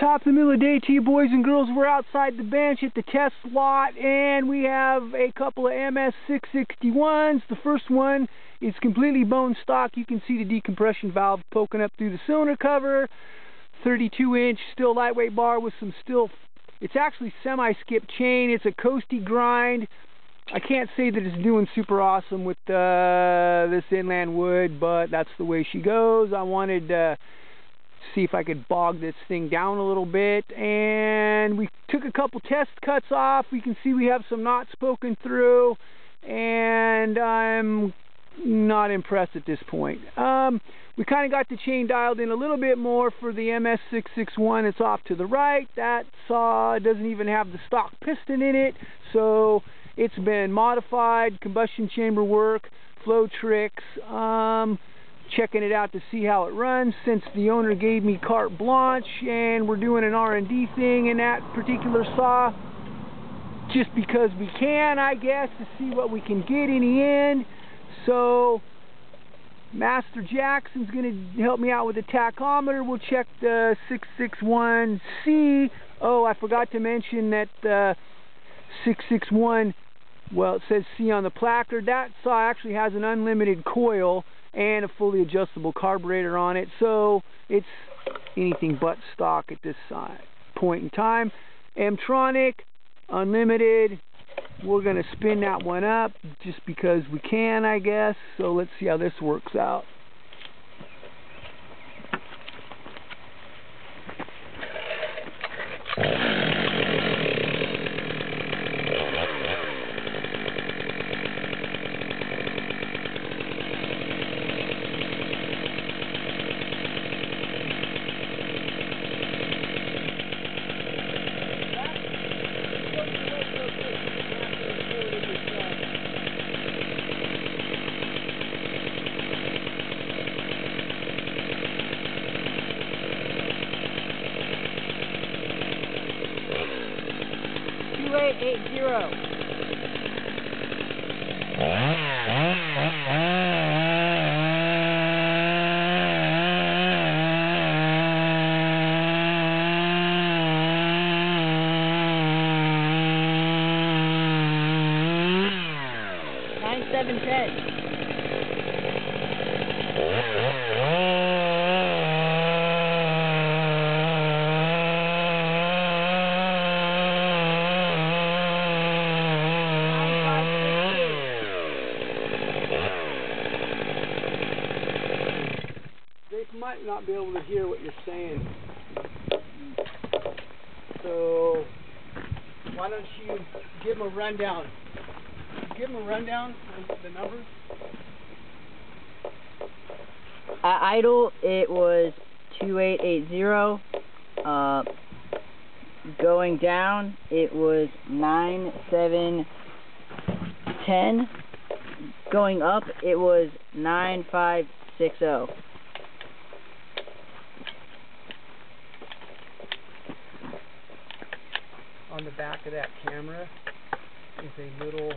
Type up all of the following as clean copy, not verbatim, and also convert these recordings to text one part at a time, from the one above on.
Top of the middle of the day to you boys and girls. We're outside the bench at the test lot, and we have a couple of ms661s. The first one is completely bone stock. You can see the decompression valve poking up through the cylinder cover. 32-inch Stihl lightweight bar with some Stihl. It's actually semi-skip chain. It's a Coasty grind. I can't say that it's doing super awesome with this inland wood, but that's the way she goes. I wanted to see if I could bog this thing down a little bit, and we took a couple test cuts off. We can see we have some knots poking through, and I'm not impressed at this point. We kind of got the chain dialed in a little bit more for the ms661. It's off to the right. That saw doesn't even have the stock piston in it, so it's been modified, combustion chamber work, flow tricks, checking it out to see how it runs since the owner gave me carte blanche, and we're doing an R&D thing in that particular saw just because we can, I guess, to see what we can get in the end. So Master Jackson's going to help me out with the tachometer. We'll check the 661c. Oh, I forgot to mention that the 661, well, it says C on the placard. That saw actually has an unlimited coil and a fully adjustable carburetor on it, so it's anything but stock at this point in time. M-tronic, unlimited. We're going to spin that one up just because we can, I guess. So let's see how this works out. Might not be able to hear what you're saying, so why don't you give them a rundown? Give them a rundown on the numbers. At idle, it was 2880. Going down, it was 9710. Going up, it was 9560. On the back of that camera is a little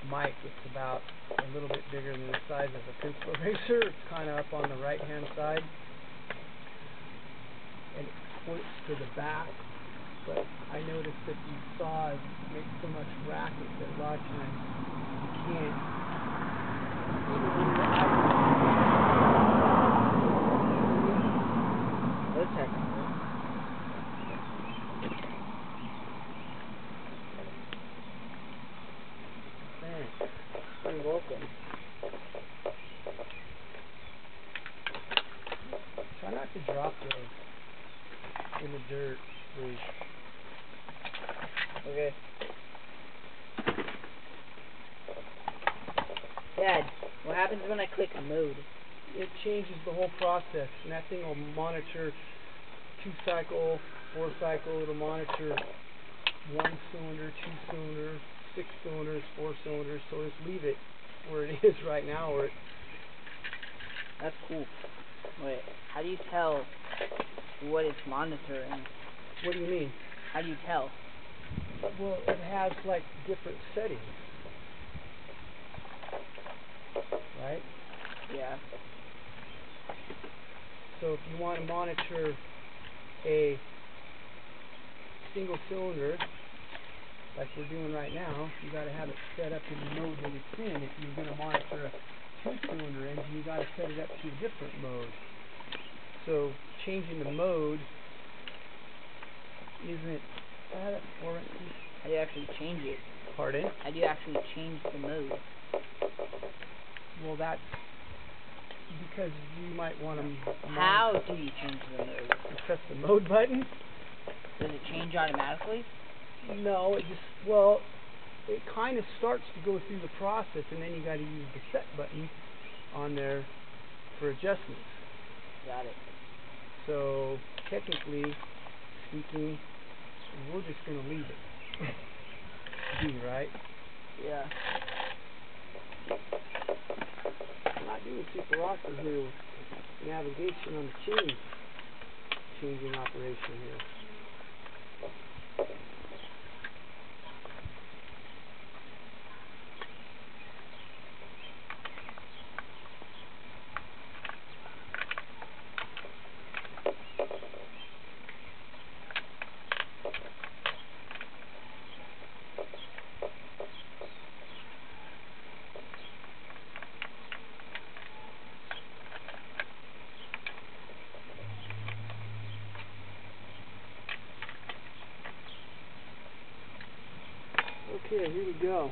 mic. It's about a little bit bigger than the size of a pencil eraser. It's kind of up on the right hand side, and it points to the back, but I noticed that these saws make so much racket that a lot of times you can't, even when you're idle. Let's check. You're welcome. Try not to drop those in the dirt, please. Okay. Dad, what happens when I click mode? It changes the whole process, and that thing will monitor 2-cycle, 4-cycle. It'll monitor 1-cylinder, 2-cylinder, 6 cylinders, 4 cylinders, so just leave it where it is right now. Or that's cool. Wait, how do you tell what it's monitoring? What do you mean? How do you tell? Well, it has like different settings, right? Yeah. So if you want to monitor a single cylinder, like we're doing right now, you got to have it set up in the mode that it's in. If you're going to monitor a two-cylinder engine, you got to set it up to a different mode. So changing the mode isn't that warranty. How do you actually change it? Pardon? How do you actually change the mode? Well, that's because you might want to. How do you change the mode? You press the mode button. Does it change automatically? No, it just, well, it kind of starts to go through the process, and then you got to use the set button on there for adjustments. Got it. So technically speaking, we're just going to leave it be, right? Yeah. I'm not doing super awesome here with navigation on the changing operation here. Okay, here we go.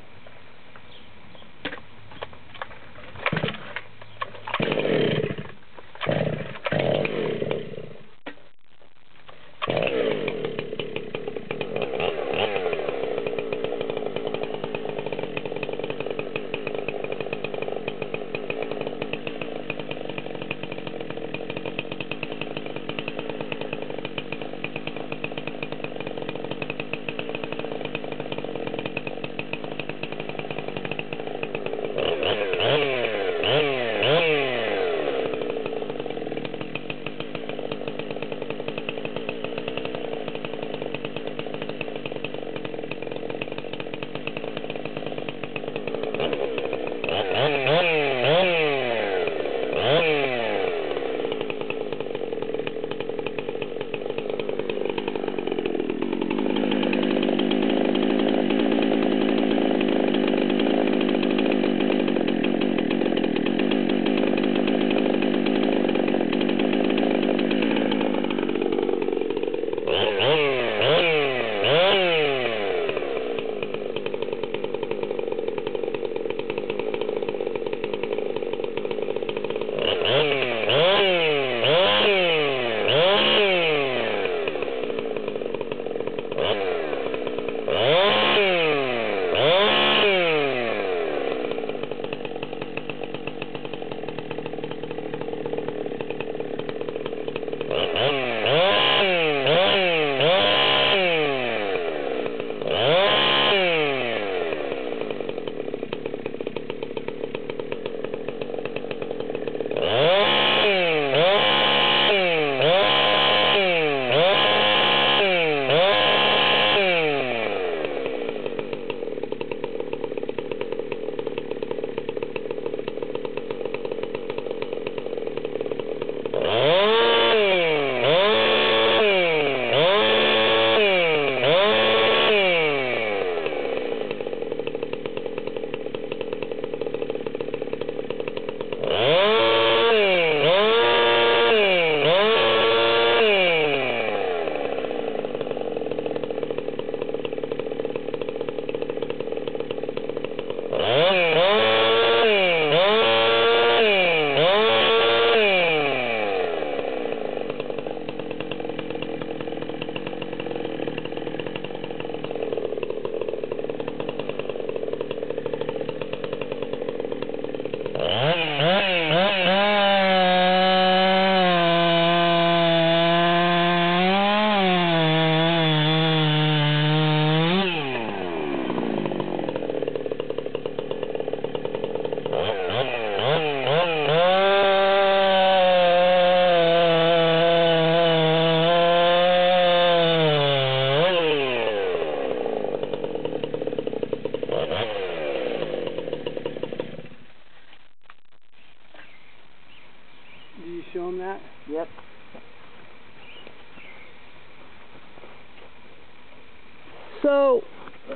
So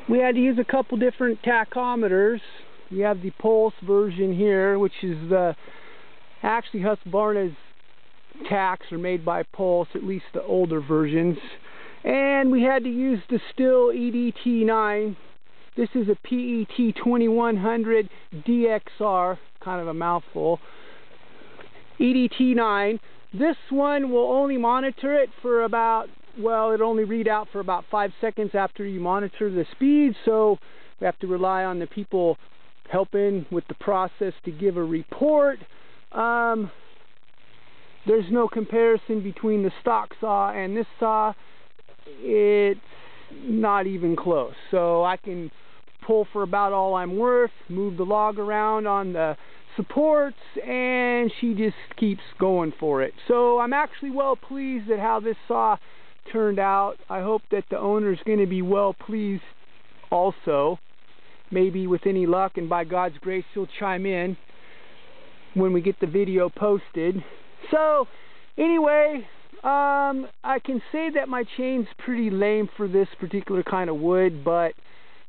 we had to use a couple different tachometers. We have the Pulse version here, which is actually Husqvarna's tachs are made by Pulse, at least the older versions. And we had to use the Stihl EDT9. This is a PET 2100 DXR, kind of a mouthful. EDT9. This one will only monitor it for about, well, it'll only read out for about 5 seconds after you monitor the speed, so we have to rely on the people helping with the process to give a report. There's no comparison between the stock saw and this saw. It's not even close. So I can pull for about all I'm worth, move the log around on the supports, and she just keeps going for it. So I'm actually well pleased at how this saw turned out. I hope that the owner's going to be well pleased also. Maybe with any luck and by God's grace he'll chime in when we get the video posted. So anyway, I can say that my chain's pretty lame for this particular kind of wood, but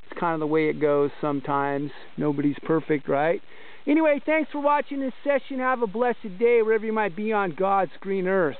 it's kind of the way it goes sometimes. Nobody's perfect, right? Anyway, thanks for watching this session. Have a blessed day wherever you might be on God's green earth.